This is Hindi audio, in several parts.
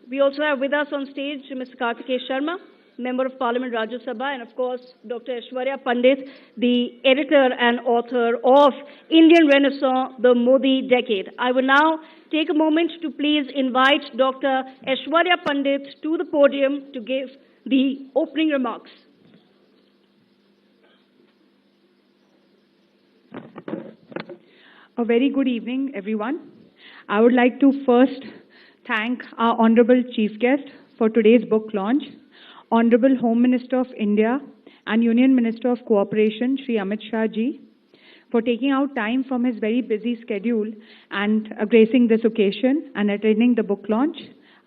We also have with us on stage Mr. Kartikeya Sharma, Member of Parliament, Rajya Sabha, and of course, Dr. Aishwarya Pandit, the editor and author of Indian Renaissance, the Modi Decade. I will now take a moment to please invite Dr. Aishwarya Pandit to the podium to give the opening remarks. A very good evening, everyone. I would like to first thank our Honorable Chief Guest for today's book launch, Honorable Home Minister of India and Union Minister of Cooperation, Shri Amit Shah Ji, for taking out time from his very busy schedule and gracing this occasion and attending the book launch.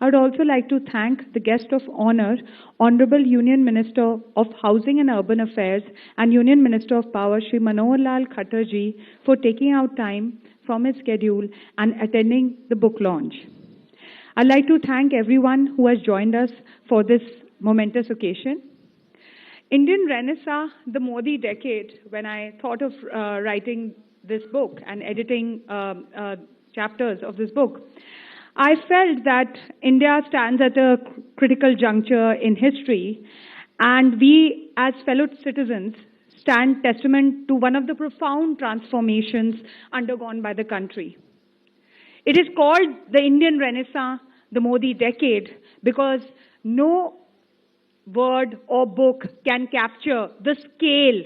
I would also like to thank the guest of honor, Honorable Union Minister of Housing and Urban Affairs and Union Minister of Power, Shri Manohar Lal Khattar Ji, for taking out time from his schedule and attending the book launch. I'd like to thank everyone who has joined us for this momentous occasion. Indian Renaissance, the Modi Decade, when I thought of writing this book and editing chapters of this book, I felt that India stands at a critical juncture in history, and we as fellow citizens stand testament to one of the profound transformations undergone by the country. It is called the Indian Renaissance, the Modi Decade, because no word or book can capture the scale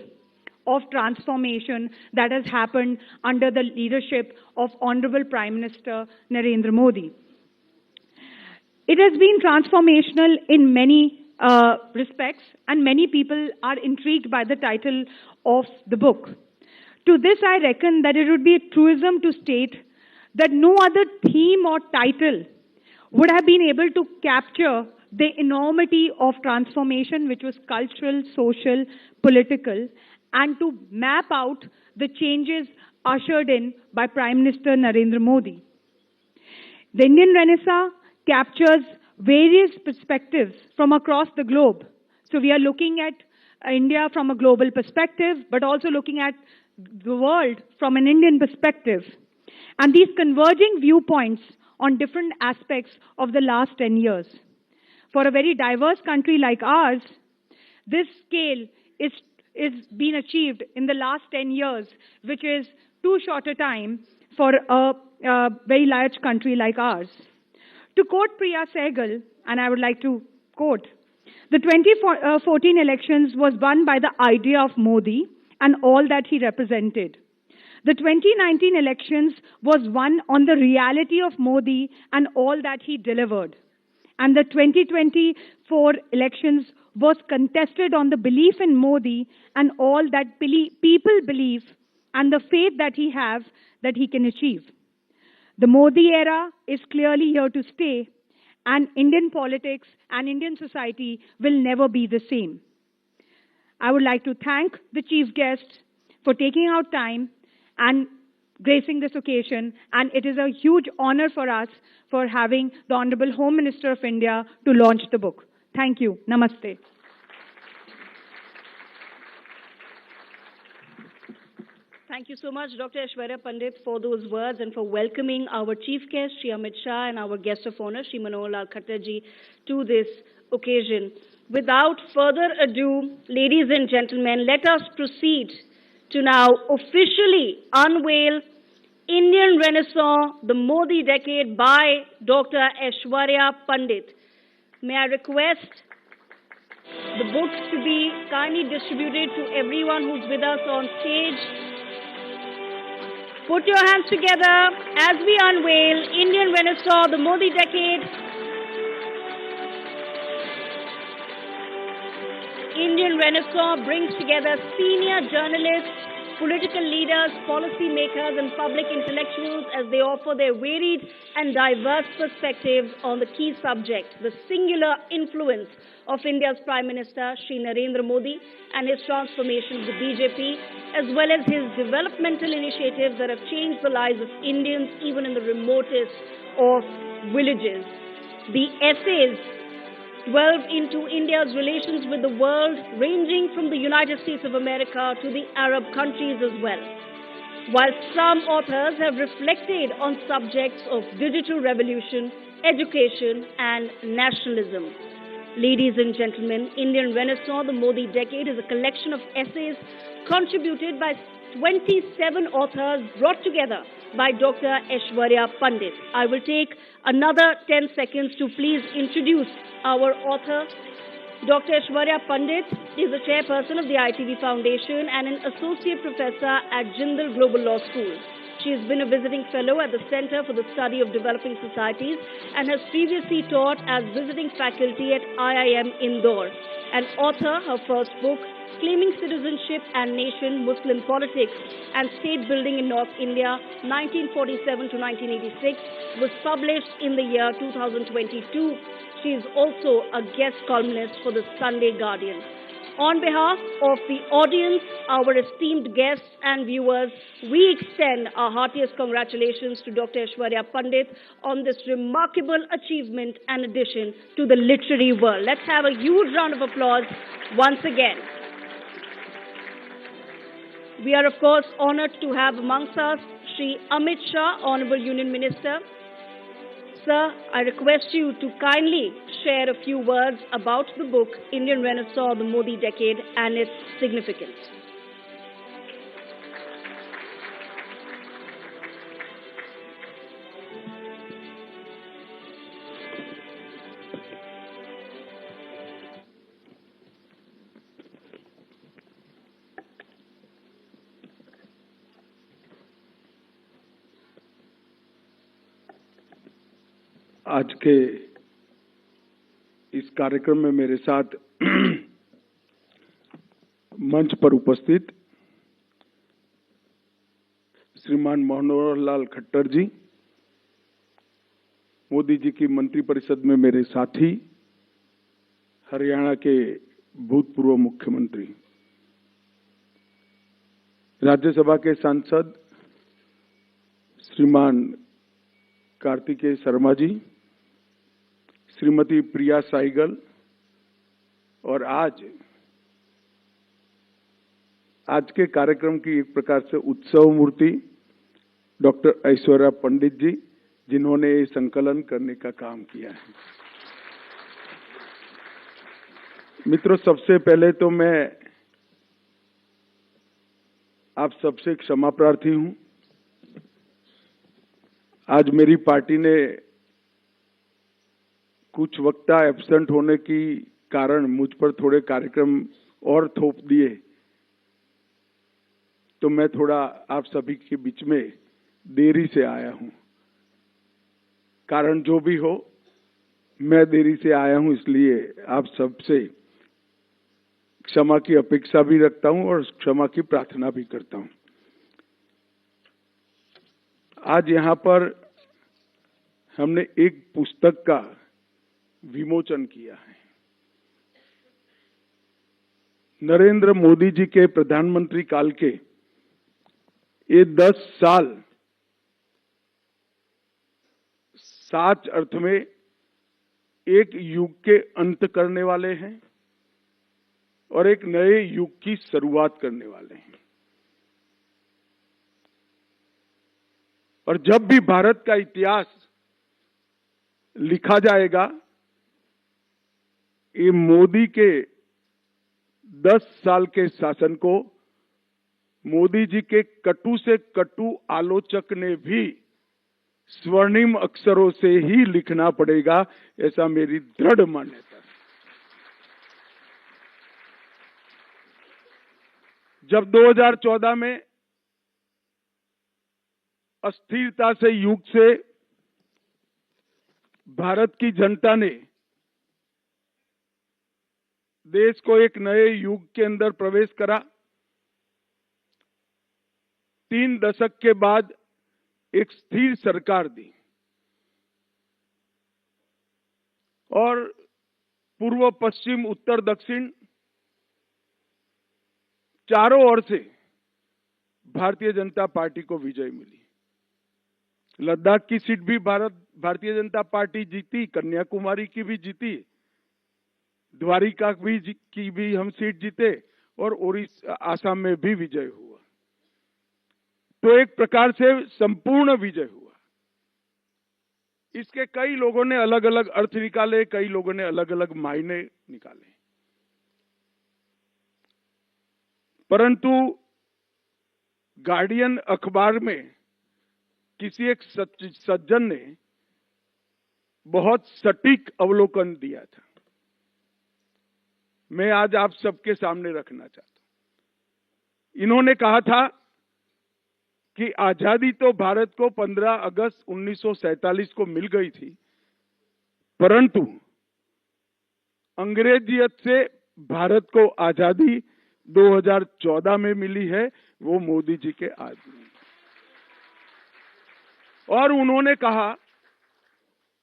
of transformation that has happened under the leadership of Honorable Prime Minister Narendra Modi. It has been transformational in many respects, and many people are intrigued by the title of the book. To this, I reckon that it would be a truism to state that no other theme or title would have been able to capture the enormity of transformation, which was cultural, social, political, and to map out the changes ushered in by Prime Minister Narendra Modi. The Indian Renaissance captures various perspectives from across the globe. So we are looking at India from a global perspective, but also looking at the world from an Indian perspective. And these converging viewpoints on different aspects of the last 10 years. For a very diverse country like ours, this scale is being achieved in the last 10 years, which is too short a time for a very large country like ours. To quote Priya Sehgal, and I would like to quote, the 2014 elections was won by the idea of Modi and all that he represented. The 2019 elections was won on the reality of Modi and all that he delivered. And the 2024 elections was contested on the belief in Modi and all that people believe and the faith that he has that he can achieve. The Modi era is clearly here to stay, and Indian politics and Indian society will never be the same. I would like to thank the chief guest for taking out time and gracing this occasion, and it is a huge honor for us for having the Honorable Home Minister of India to launch the book. Thank you. Namaste. Thank you so much, Dr. Aishwarya Pandit, for those words and for welcoming our chief guest, Shri Amit Shah, and our guest of honor, Shri Manohar Lal Khattar Ji, to this occasion. Without further ado, ladies and gentlemen, let us proceed to now officially unveil Indian Renaissance, the Modi Decade by Dr. Aishwarya Pandit. May I request the books to be kindly distributed to everyone who's with us on stage. Put your hands together as we unveil Indian Renaissance, the Modi Decade. Indian Renaissance brings together senior journalists, political leaders, policy makers, and public intellectuals as they offer their varied and diverse perspectives on the key subject, the singular influence of India's Prime Minister, Shri Narendra Modi, and his transformation of the BJP, as well as his developmental initiatives that have changed the lives of Indians, even in the remotest of villages. The essays delve into India's relations with the world, ranging from the United States of America to the Arab countries as well. While some authors have reflected on subjects of digital revolution, education, and nationalism. Ladies and gentlemen, Indian Renaissance, the Modi Decade is a collection of essays contributed by 27 authors brought together by Dr. Aishwarya Pandit. I will take another 10 seconds to please introduce our author. Dr. Aishwarya Pandit is the chairperson of the ITV Foundation and an associate professor at Jindal Global Law School. She has been a visiting fellow at the Center for the Study of Developing Societies and has previously taught as visiting faculty at IIM Indore. An author, her first book, Claiming Citizenship and Nation, Muslim Politics and State Building in North India, 1947 to 1986, was published in the year 2022. She is also a guest columnist for the Sunday Guardian. On behalf of the audience, our esteemed guests and viewers, we extend our heartiest congratulations to Dr. Aishwarya Pandit on this remarkable achievement and addition to the literary world. Let's have a huge round of applause once again. We are, of course, honored to have amongst us Shri Amit Shah, Honorable Union Minister. Sir, I request you to kindly share a few words about the book, Indian Renaissance, the Modi Decade, and its significance. आज के इस कार्यक्रम में मेरे साथ मंच पर उपस्थित श्रीमान मनोहर लाल खट्टर जी, मोदी जी की मंत्रिपरिषद में मेरे साथी, हरियाणा के भूतपूर्व मुख्यमंत्री, राज्यसभा के सांसद श्रीमान कार्तिकेय शर्मा जी, श्रीमती प्रिया साइगल और आज के कार्यक्रम की एक प्रकार से उत्सव मूर्ति डॉक्टर ऐश्वर्या पंडित जी, जिन्होंने ये संकलन करने का काम किया है। मित्रों, सबसे पहले तो मैं आप सबसे क्षमा प्रार्थी हूं। आज मेरी पार्टी ने कुछ वक्ता एब्सेंट होने की कारण मुझ पर थोड़े कार्यक्रम और थोप दिए, तो मैं थोड़ा आप सभी के बीच में देरी से आया हूं। कारण जो भी हो, मैं देरी से आया हूं, इसलिए आप सबसे क्षमा की अपेक्षा भी रखता हूं और क्षमा की प्रार्थना भी करता हूं। आज यहां पर हमने एक पुस्तक का विमोचन किया है। नरेंद्र मोदी जी के प्रधानमंत्री काल के ये 10 साल सच अर्थ में एक युग के अंत करने वाले हैं और एक नए युग की शुरुआत करने वाले हैं। और जब भी भारत का इतिहास लिखा जाएगा, ये मोदी के 10 साल के शासन को मोदी जी के कटु से कटु आलोचक ने भी स्वर्णिम अक्षरों से ही लिखना पड़ेगा, ऐसा मेरी दृढ़ मान्यता है। जब 2014 में अस्थिरता से युग से भारत की जनता ने देश को एक नए युग के अंदर प्रवेश करा, 3 दशक के बाद एक स्थिर सरकार दी और पूर्व पश्चिम उत्तर दक्षिण चारों ओर से भारतीय जनता पार्टी को विजय मिली। लद्दाख की सीट भी भारतीय जनता पार्टी जीती, कन्याकुमारी की भी जीती, द्वारिका की भी हम सीट जीते और ओडिशा आसाम में भी विजय हुआ। तो एक प्रकार से संपूर्ण विजय हुआ। इसके कई लोगों ने अलग अलग अर्थ निकाले, कई लोगों ने अलग अलग मायने निकाले, परंतु गार्डियन अखबार में किसी एक सज्जन ने बहुत सटीक अवलोकन दिया था। मैं आज आप सबके सामने रखना चाहता हूं। इन्होंने कहा था कि आजादी तो भारत को 15 अगस्त 1947 को मिल गई थी, परंतु अंग्रेजियत से भारत को आजादी 2014 में मिली है, वो मोदी जी के आदमी। और उन्होंने कहा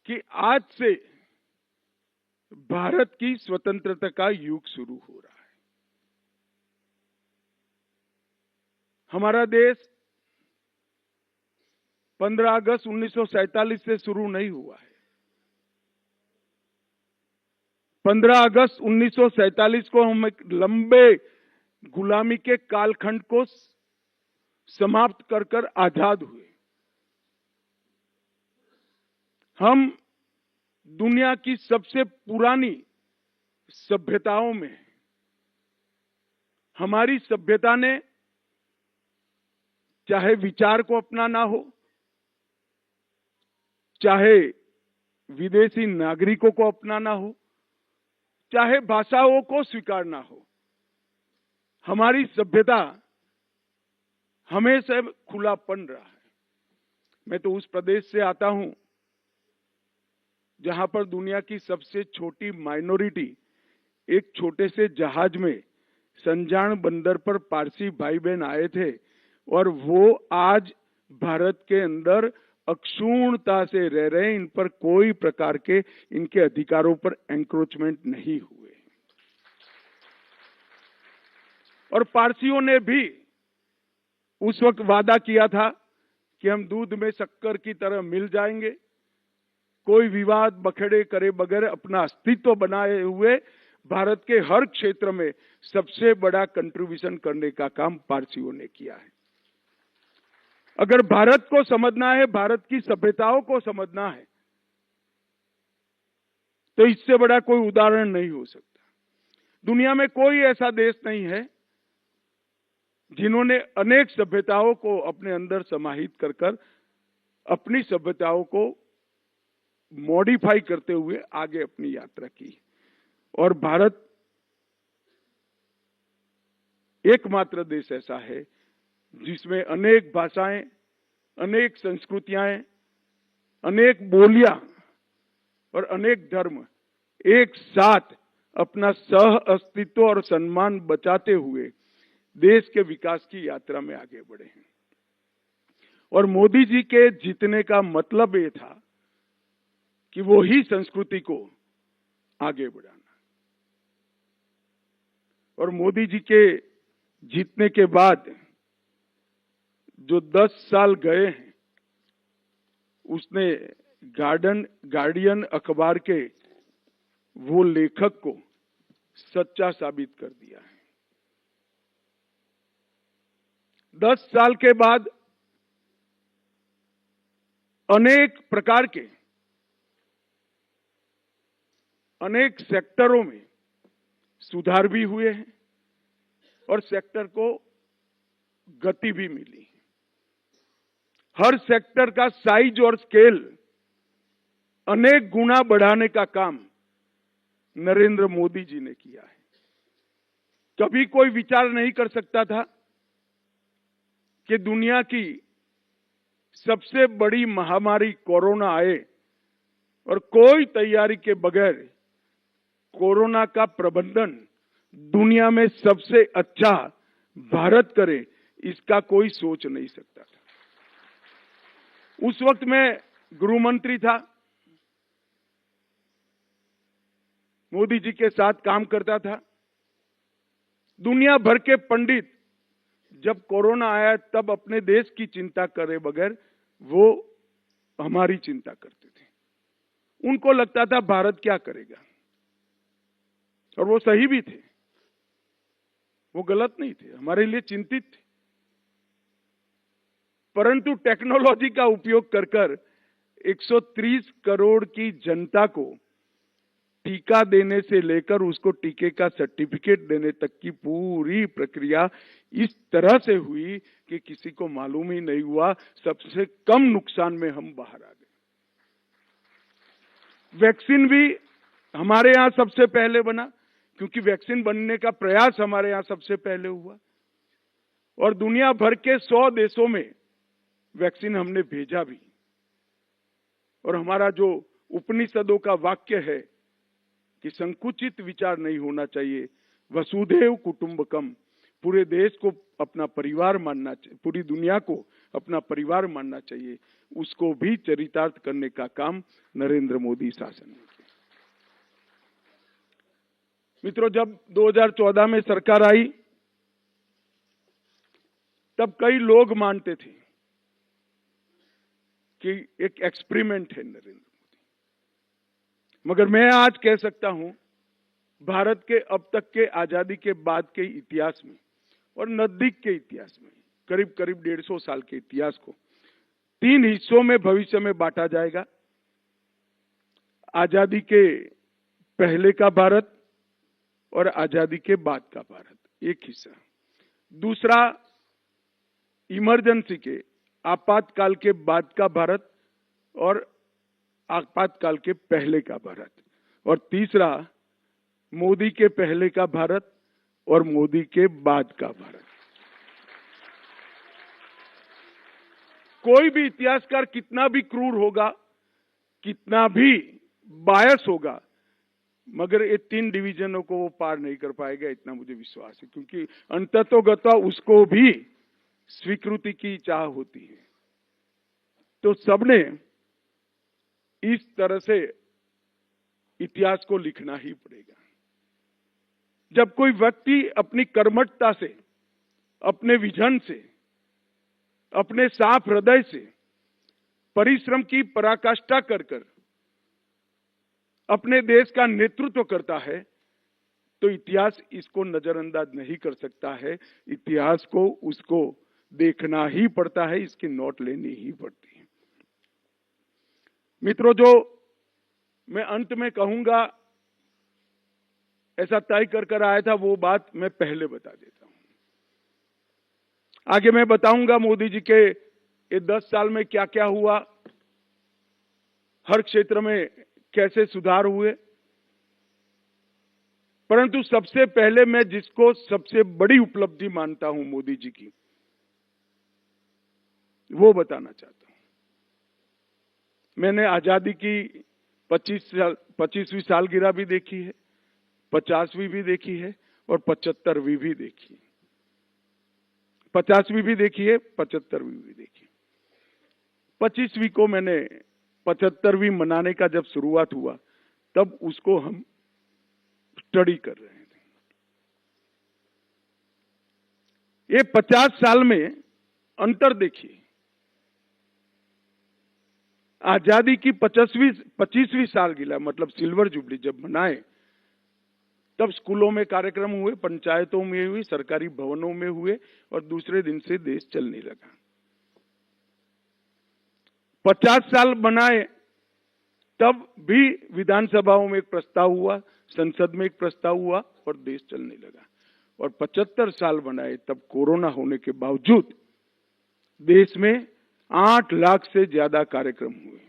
कि आज से भारत की स्वतंत्रता का युग शुरू हो रहा है। हमारा देश 15 अगस्त 1947 से शुरू नहीं हुआ है। 15 अगस्त 1947 को हम एक लंबे गुलामी के कालखंड को समाप्त कर कर आजाद हुए। हम दुनिया की सबसे पुरानी सभ्यताओं में, हमारी सभ्यता ने चाहे विचार को अपनाना हो, चाहे विदेशी नागरिकों को अपनाना हो, चाहे भाषाओं को स्वीकारना हो, हमारी सभ्यता हमेशा खुलापन रहा है। मैं तो उस प्रदेश से आता हूं जहां पर दुनिया की सबसे छोटी माइनॉरिटी एक छोटे से जहाज में संजान बंदर पर पारसी भाई बहन आए थे, और वो आज भारत के अंदर अक्षुण्णता से रह रहे हैं। इन पर कोई प्रकार के इनके अधिकारों पर एंक्रोचमेंट नहीं हुए। और पारसियों ने भी उस वक्त वादा किया था कि हम दूध में शक्कर की तरह मिल जाएंगे, कोई विवाद बखेड़े करे बगैर अपना अस्तित्व बनाए हुए भारत के हर क्षेत्र में सबसे बड़ा कंट्रीब्यूशन करने का काम पारसियों ने किया है। अगर भारत को समझना है, भारत की सभ्यताओं को समझना है, तो इससे बड़ा कोई उदाहरण नहीं हो सकता। दुनिया में कोई ऐसा देश नहीं है जिन्होंने अनेक सभ्यताओं को अपने अंदर समाहित कर कर अपनी सभ्यताओं को मॉडिफाई करते हुए आगे अपनी यात्रा की। और भारत एकमात्र देश ऐसा है जिसमें अनेक भाषाएं, अनेक संस्कृतियां, अनेक बोलियां और अनेक धर्म एक साथ अपना सह अस्तित्व और सम्मान बचाते हुए देश के विकास की यात्रा में आगे बढ़े हैं। और मोदी जी के जीतने का मतलब ये था कि वो ही संस्कृति को आगे बढ़ाना। और मोदी जी के जीतने के बाद जो 10 साल गए हैं, उसने गार्डियन अखबार के वो लेखक को सच्चा साबित कर दिया है। 10 साल के बाद अनेक प्रकार के अनेक सेक्टरों में सुधार भी हुए हैं और सेक्टर को गति भी मिली। हर सेक्टर का साइज और स्केल अनेक गुना बढ़ाने का काम नरेंद्र मोदी जी ने किया है। कभी कोई विचार नहीं कर सकता था कि दुनिया की सबसे बड़ी महामारी कोरोना आए और कोई तैयारी के बगैर कोरोना का प्रबंधन दुनिया में सबसे अच्छा भारत करे, इसका कोई सोच नहीं सकता था। उस वक्त मैं गृह मंत्री था, मोदी जी के साथ काम करता था। दुनिया भर के पंडित जब कोरोना आया तब अपने देश की चिंता करे बगैर वो हमारी चिंता करते थे। उनको लगता था भारत क्या करेगा, और वो सही भी थे, वो गलत नहीं थे, हमारे लिए चिंतित थे। परंतु टेक्नोलॉजी का उपयोग कर कर 130 करोड़ की जनता को टीका देने से लेकर उसको टीके का सर्टिफिकेट देने तक की पूरी प्रक्रिया इस तरह से हुई कि किसी को मालूम ही नहीं हुआ। सबसे कम नुकसान में हम बाहर आ गए। वैक्सीन भी हमारे यहां सबसे पहले बना, क्योंकि वैक्सीन बनने का प्रयास हमारे यहां सबसे पहले हुआ, और दुनिया भर के 100 देशों में वैक्सीन हमने भेजा भी। और हमारा जो उपनिषदों का वाक्य है कि संकुचित विचार नहीं होना चाहिए, वसुधैव कुटुंबकम, पूरे देश को अपना परिवार मानना चाहिए, पूरी दुनिया को अपना परिवार मानना चाहिए, उसको भी चरितार्थ करने का काम नरेंद्र मोदी शासन ने किया। मित्रों, जब 2014 में सरकार आई तब कई लोग मानते थे कि एक एक्सपेरिमेंट है नरेंद्र मोदी, मगर मैं आज कह सकता हूं भारत के अब तक के आजादी के बाद के इतिहास में और नजदीक के इतिहास में, करीब करीब 150 साल के इतिहास को 3 हिस्सों में भविष्य में बांटा जाएगा। आजादी के पहले का भारत और आजादी के बाद का भारत, एक हिस्सा। दूसरा, इमरजेंसी के आपातकाल के बाद का भारत और आपातकाल के पहले का भारत। और तीसरा, मोदी के पहले का भारत और मोदी के बाद का भारत। कोई भी इतिहासकार कितना भी क्रूर होगा, कितना भी बायस होगा, मगर ये 3 डिवीजनों को वो पार नहीं कर पाएगा, इतना मुझे विश्वास है, क्योंकि अंततोगत्वा उसको भी स्वीकृति की चाह होती है। तो सबने इस तरह से इतिहास को लिखना ही पड़ेगा। जब कोई व्यक्ति अपनी कर्मठता से, अपने विजन से, अपने साफ हृदय से, परिश्रम की पराकाष्ठा कर कर अपने देश का नेतृत्व करता है, तो इतिहास इसको नजरअंदाज नहीं कर सकता है। इतिहास को उसको देखना ही पड़ता है, इसकी नोट लेनी ही पड़ती है। मित्रों, जो मैं अंत में कहूंगा, ऐसा तय कर आया था, वो बात मैं पहले बता देता हूं। आगे मैं बताऊंगा मोदी जी के ये 10 साल में क्या क्या हुआ, हर क्षेत्र में कैसे सुधार हुए। परंतु सबसे पहले मैं जिसको सबसे बड़ी उपलब्धि मानता हूं मोदी जी की, वो बताना चाहता हूं। मैंने आजादी की 25वीं सालगिरह भी देखी है, 50वीं भी देखी है और 75वीं भी देखी है। 50वीं भी देखी है, 75वीं भी देखी है। 25वीं को मैंने 75वीं मनाने का जब शुरुआत हुआ, तब उसको हम स्टडी कर रहे थे। ये 50 साल में अंतर देखिए। आजादी की 25वीं सालगिरह मतलब सिल्वर जुबली जब मनाए, तब स्कूलों में कार्यक्रम हुए, पंचायतों में हुए, सरकारी भवनों में हुए और दूसरे दिन से देश चलने लगा। 50 साल बनाए तब भी विधानसभाओं में एक प्रस्ताव हुआ, संसद में एक प्रस्ताव हुआ और देश चलने लगा। और 75 साल बनाए तब कोरोना होने के बावजूद देश में 8 लाख से ज्यादा कार्यक्रम हुए।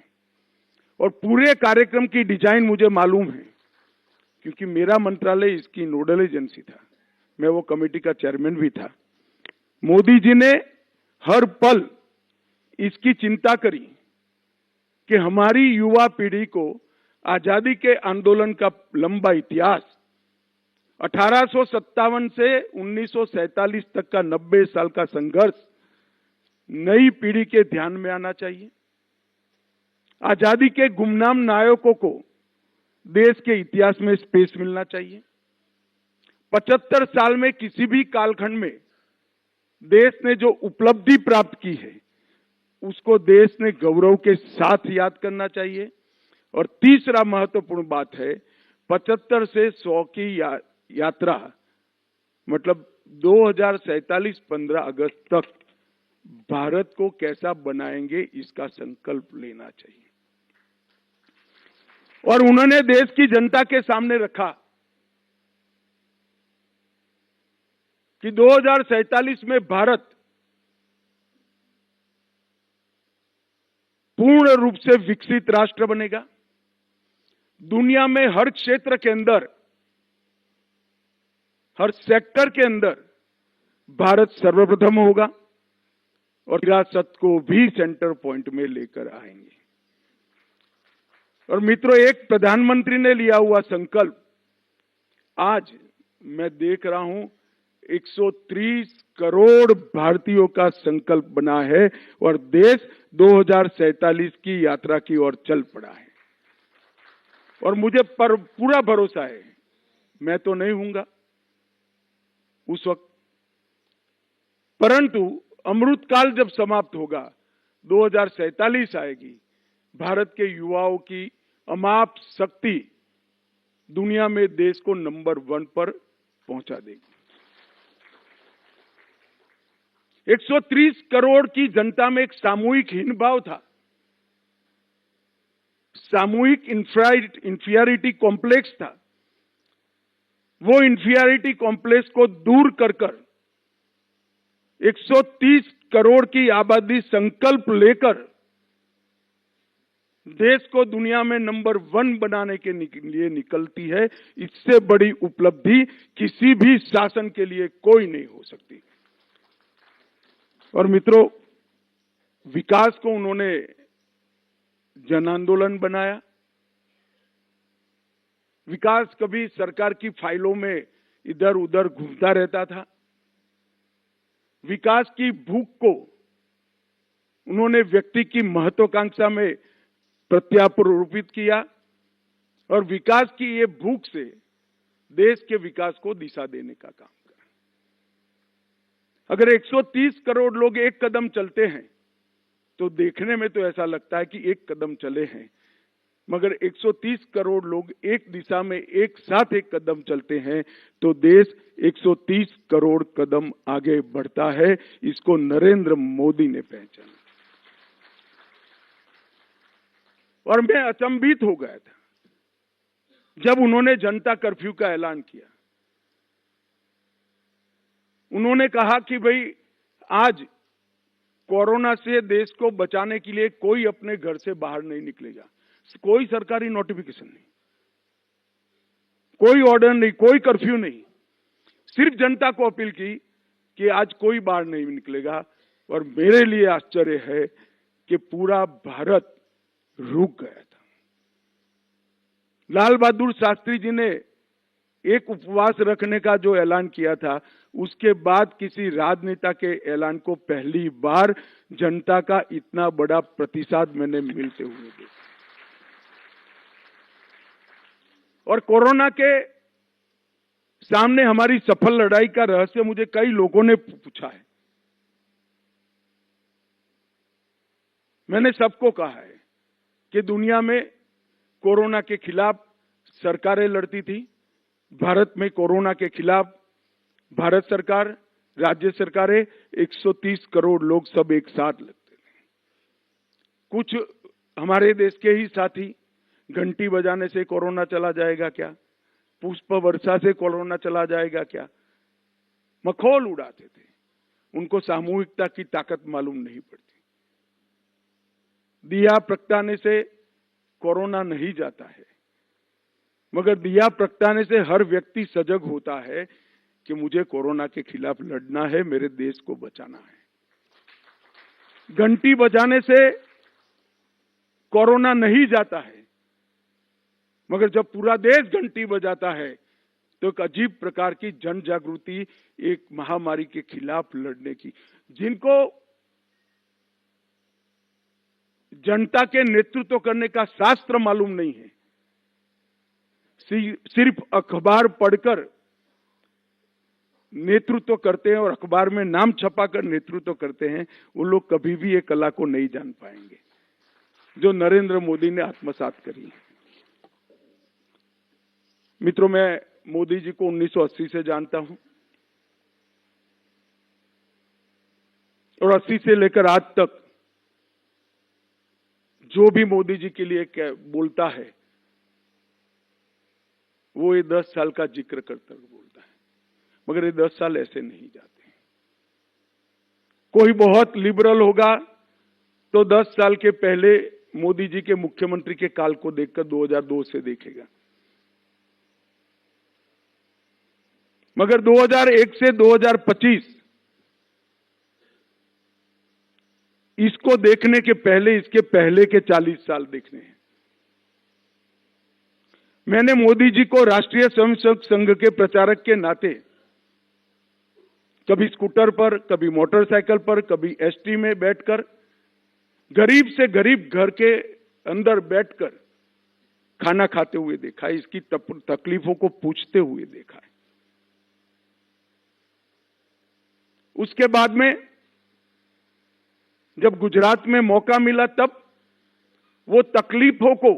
और पूरे कार्यक्रम की डिजाइन मुझे मालूम है, क्योंकि मेरा मंत्रालय इसकी नोडल एजेंसी था, मैं वो कमेटी का चेयरमैन भी था। मोदी जी ने हर पल इसकी चिंता करी कि हमारी युवा पीढ़ी को आजादी के आंदोलन का लंबा इतिहास 1857 से 1947 तक का 90 साल का संघर्ष नई पीढ़ी के ध्यान में आना चाहिए। आजादी के गुमनाम नायकों को देश के इतिहास में स्पेस मिलना चाहिए। 75 साल में किसी भी कालखंड में देश ने जो उपलब्धि प्राप्त की है, उसको देश ने गौरव के साथ याद करना चाहिए। और तीसरा महत्वपूर्ण बात है, 75 से 100 की यात्रा मतलब 2047 15 अगस्त तक भारत को कैसा बनाएंगे, इसका संकल्प लेना चाहिए। और उन्होंने देश की जनता के सामने रखा कि 2047 में भारत पूर्ण रूप से विकसित राष्ट्र बनेगा। दुनिया में हर क्षेत्र के अंदर, हर सेक्टर के अंदर भारत सर्वप्रथम होगा और विरासत को भी सेंटर पॉइंट में लेकर आएंगे। और मित्रों, एक प्रधानमंत्री ने लिया हुआ संकल्प आज मैं देख रहा हूं 130 करोड़ भारतीयों का संकल्प बना है और देश 2047 की यात्रा की ओर चल पड़ा है। और मुझे पर पूरा भरोसा है, मैं तो नहीं हूंगा उस वक्त, परंतु अमृतकाल जब समाप्त होगा, 2047 आएगी, भारत के युवाओं की अमाप शक्ति दुनिया में देश को नंबर 1 पर पहुंचा देगी। 130 करोड़ की जनता में एक सामूहिक हीन भाव था, सामूहिक इंफीरियरिटी कॉम्प्लेक्स था। वो इंफीरियरिटी कॉम्प्लेक्स को दूर कर 130 करोड़ की आबादी संकल्प लेकर देश को दुनिया में नंबर 1 बनाने के लिए निकलती है। इससे बड़ी उपलब्धि किसी भी शासन के लिए कोई नहीं हो सकती। और मित्रों, विकास को उन्होंने जन आंदोलन बनाया। विकास कभी सरकार की फाइलों में इधर उधर घूमता रहता था। विकास की भूख को उन्होंने व्यक्ति की महत्वाकांक्षा में प्रत्यारोपित किया और विकास की ये भूख से देश के विकास को दिशा देने का काम करा। अगर 130 करोड़ लोग एक कदम चलते हैं तो देखने में तो ऐसा लगता है कि एक कदम चले हैं, मगर 130 करोड़ लोग एक दिशा में एक साथ एक कदम चलते हैं तो देश 130 करोड़ कदम आगे बढ़ता है। इसको नरेंद्र मोदी ने पहचाना। और मैं अचंभित हो गया था जब उन्होंने जनता कर्फ्यू का ऐलान किया। उन्होंने कहा कि भाई आज कोरोना से देश को बचाने के लिए कोई अपने घर से बाहर नहीं निकलेगा। कोई सरकारी नोटिफिकेशन नहीं, कोई ऑर्डर नहीं, कोई कर्फ्यू नहीं, सिर्फ जनता को अपील की कि आज कोई बाहर नहीं निकलेगा। और मेरे लिए आश्चर्य है कि पूरा भारत रुक गया था। लाल बहादुर शास्त्री जी ने एक उपवास रखने का जो ऐलान किया था, उसके बाद किसी राजनेता के ऐलान को पहली बार जनता का इतना बड़ा प्रतिसाद मैंने मिलते हुए देखा। और कोरोना के सामने हमारी सफल लड़ाई का रहस्य मुझे कई लोगों ने पूछा है। मैंने सबको कहा है कि दुनिया में कोरोना के खिलाफ सरकारें लड़ती थी, भारत में कोरोना के खिलाफ भारत सरकार, राज्य सरकारें, 130 करोड़ लोग सब एक साथ लगते थे। कुछ हमारे देश के ही साथी घंटी बजाने से कोरोना चला जाएगा क्या, पुष्प वर्षा से कोरोना चला जाएगा क्या, मखौल उड़ाते थे। उनको सामूहिकता की ताकत मालूम नहीं पड़ती। दिया प्रगटाने से कोरोना नहीं जाता है, मगर दिया प्रगटाने से हर व्यक्ति सजग होता है कि मुझे कोरोना के खिलाफ लड़ना है, मेरे देश को बचाना है। घंटी बजाने से कोरोना नहीं जाता है, मगर जब पूरा देश घंटी बजाता है तो एक अजीब प्रकार की जन जागृति एक महामारी के खिलाफ लड़ने की, जिनको जनता के नेतृत्व करने का शास्त्र मालूम नहीं है, सिर्फ अखबार पढ़कर नेतृत्व करते हैं और अखबार में नाम छपाकर नेतृत्व करते हैं, वो लोग कभी भी ये कला को नहीं जान पाएंगे जो नरेंद्र मोदी ने आत्मसात करी। मित्रों, मैं मोदी जी को 1980 से जानता हूं और 80 से लेकर आज तक जो भी मोदी जी के लिए बोलता है वो ये 10 साल का जिक्र करता बोलता है, मगर ये 10 साल ऐसे नहीं जाते। कोई बहुत लिबरल होगा तो 10 साल के पहले मोदी जी के मुख्यमंत्री के काल को देखकर 2002 से देखेगा, मगर 2001 से 2025 इसको देखने के पहले इसके पहले के 40 साल देखने हैं। मैंने मोदी जी को राष्ट्रीय स्वयंसेवक संघ के प्रचारक के नाते कभी स्कूटर पर, कभी मोटरसाइकिल पर, कभी एसटी में बैठकर, गरीब से गरीब घर के अंदर बैठकर खाना खाते हुए देखा है, इसकी तकलीफों को पूछते हुए देखा है। उसके बाद में जब गुजरात में मौका मिला तब वो तकलीफों को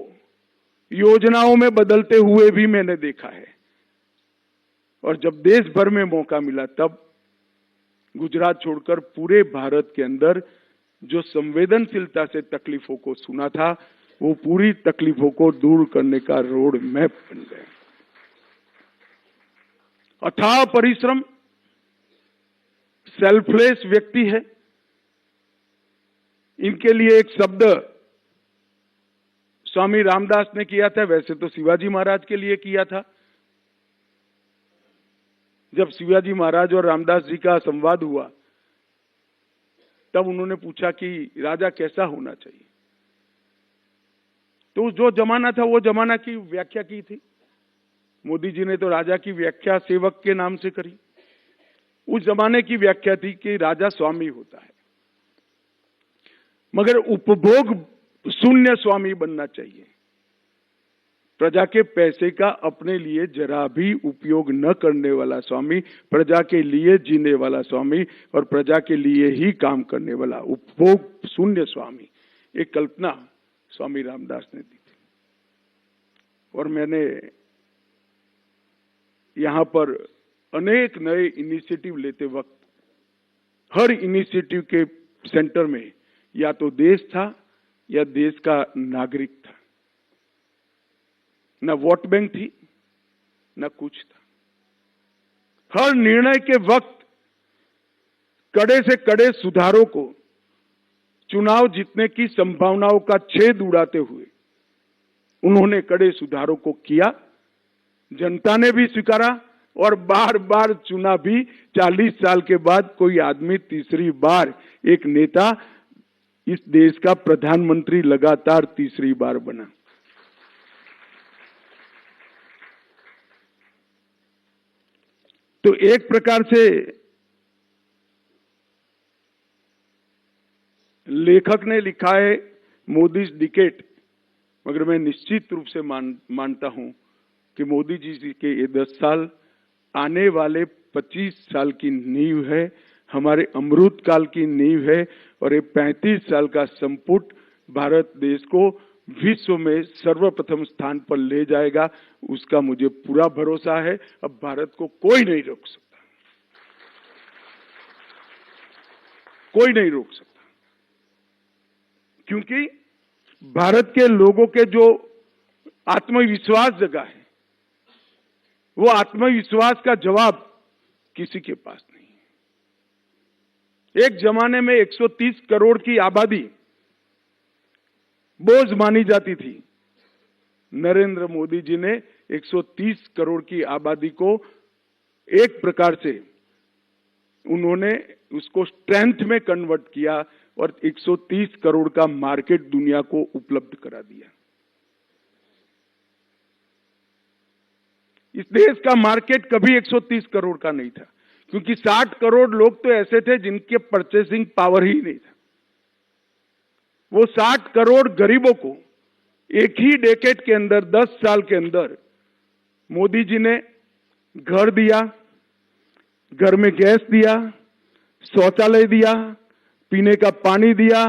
योजनाओं में बदलते हुए भी मैंने देखा है, और जब देश भर में मौका मिला तब गुजरात छोड़कर पूरे भारत के अंदर जो संवेदनशीलता से तकलीफों को सुना था, वो पूरी तकलीफों को दूर करने का रोड मैप बन गया। अथाह परिश्रम, सेल्फलेस व्यक्ति है। इनके लिए एक शब्द स्वामी रामदास ने किया था, वैसे तो शिवाजी महाराज के लिए किया था। जब शिवाजी महाराज और रामदास जी का संवाद हुआ तब उन्होंने पूछा कि राजा कैसा होना चाहिए, तो जो जमाना था वो जमाना की व्याख्या की थी। मोदी जी ने तो राजा की व्याख्या सेवक के नाम से करी। उस जमाने की व्याख्या थी कि राजा स्वामी होता है, मगर उपभोग शून्य स्वामी बनना चाहिए। प्रजा के पैसे का अपने लिए जरा भी उपयोग न करने वाला स्वामी, प्रजा के लिए जीने वाला स्वामी और प्रजा के लिए ही काम करने वाला उपभोग शून्य स्वामी, एक कल्पना स्वामी रामदास ने दी थी। और मैंने यहां पर अनेक नए इनिशिएटिव लेते वक्त हर इनिशिएटिव के सेंटर में या तो देश था या देश का नागरिक था। न वोट बैंक थी, न कुछ था। हर निर्णय के वक्त कड़े से कड़े सुधारों को चुनाव जीतने की संभावनाओं का छेद उड़ाते हुए उन्होंने कड़े सुधारों को किया। जनता ने भी स्वीकारा और बार बार चुना भी। 40 साल के बाद कोई आदमी तीसरी बार, एक नेता इस देश का प्रधानमंत्री लगातार तीसरी बार बना। तो एक प्रकार से लेखक ने लिखा है मोदीज डिकेड, मगर मैं निश्चित रूप से मानता हूं कि मोदी जी के ये 10 साल आने वाले 25 साल की नींव है, हमारे अमृत काल की नींव है। और ये 35 साल का संपुट भारत देश को विश्व में सर्वप्रथम स्थान पर ले जाएगा, उसका मुझे पूरा भरोसा है। अब भारत को कोई नहीं रोक सकता, कोई नहीं रोक सकता, क्योंकि भारत के लोगों के जो आत्मविश्वास जगा है, वो आत्मविश्वास का जवाब किसी के पास नहीं है। एक जमाने में 130 करोड़ की आबादी बोझ मानी जाती थी। नरेंद्र मोदी जी ने 130 करोड़ की आबादी को एक प्रकार से उन्होंने उसको स्ट्रेंथ में कन्वर्ट किया और 130 करोड़ का मार्केट दुनिया को उपलब्ध करा दिया। इस देश का मार्केट कभी 130 करोड़ का नहीं था, क्योंकि 60 करोड़ लोग तो ऐसे थे जिनके परचेसिंग पावर ही नहीं था। वो 60 करोड़ गरीबों को एक ही डेकेड के अंदर, 10 साल के अंदर मोदी जी ने घर दिया, घर में गैस दिया, शौचालय दिया, पीने का पानी दिया,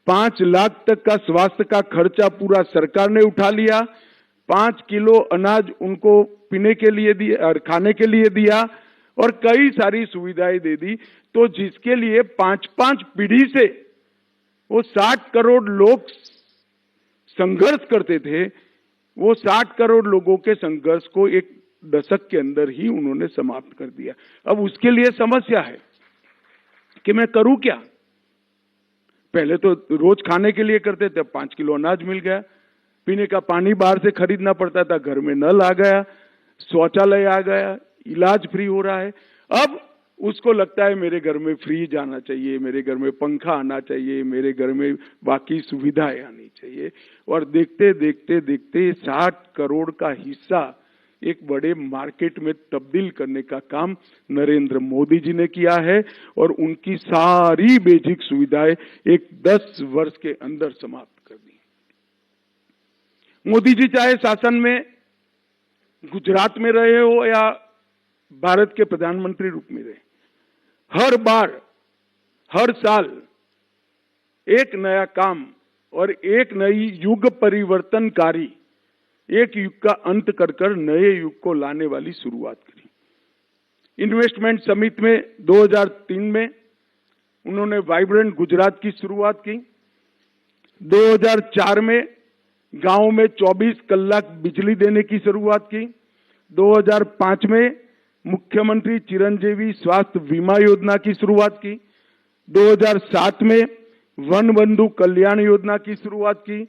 5 लाख तक का स्वास्थ्य का खर्चा पूरा सरकार ने उठा लिया, 5 किलो अनाज उनको पीने के लिए दिया और खाने के लिए दिया और कई सारी सुविधाएं दे दी। तो जिसके लिए 5-5 पीढ़ी से वो 60 करोड़ लोग संघर्ष करते थे, वो 60 करोड़ लोगों के संघर्ष को एक दशक के अंदर ही उन्होंने समाप्त कर दिया। अब उसके लिए समस्या है कि मैं करूं क्या। पहले तो रोज खाने के लिए करते थे, 5 किलो अनाज मिल गया, पीने का पानी बाहर से खरीदना पड़ता था, घर में नल आ गया, शौचालय आ गया, इलाज फ्री हो रहा है। अब उसको लगता है मेरे घर में फ्रिज आना चाहिए, मेरे घर में पंखा आना चाहिए, मेरे घर में बाकी सुविधाएं आनी चाहिए। और देखते देखते देखते 60 करोड़ का हिस्सा एक बड़े मार्केट में तब्दील करने का काम नरेंद्र मोदी जी ने किया है और उनकी सारी बेसिक सुविधाएं एक 10 वर्ष के अंदर समाप्त कर दी। मोदी जी चाहे शासन में गुजरात में रहे हो या भारत के प्रधानमंत्री रूप में रहे, हर बार हर साल एक नया काम और एक नई युग परिवर्तनकारी, एक युग का अंत कर नए युग को लाने वाली शुरुआत करी। इन्वेस्टमेंट समिट में 2003 में उन्होंने वाइब्रेंट गुजरात की शुरुआत की। 2004 में गांव में 24 कलाक बिजली देने की शुरुआत की। 2005 में मुख्यमंत्री चिरंजीवी स्वास्थ्य बीमा योजना की शुरुआत की। 2007 में वन बंधु कल्याण योजना की शुरुआत की।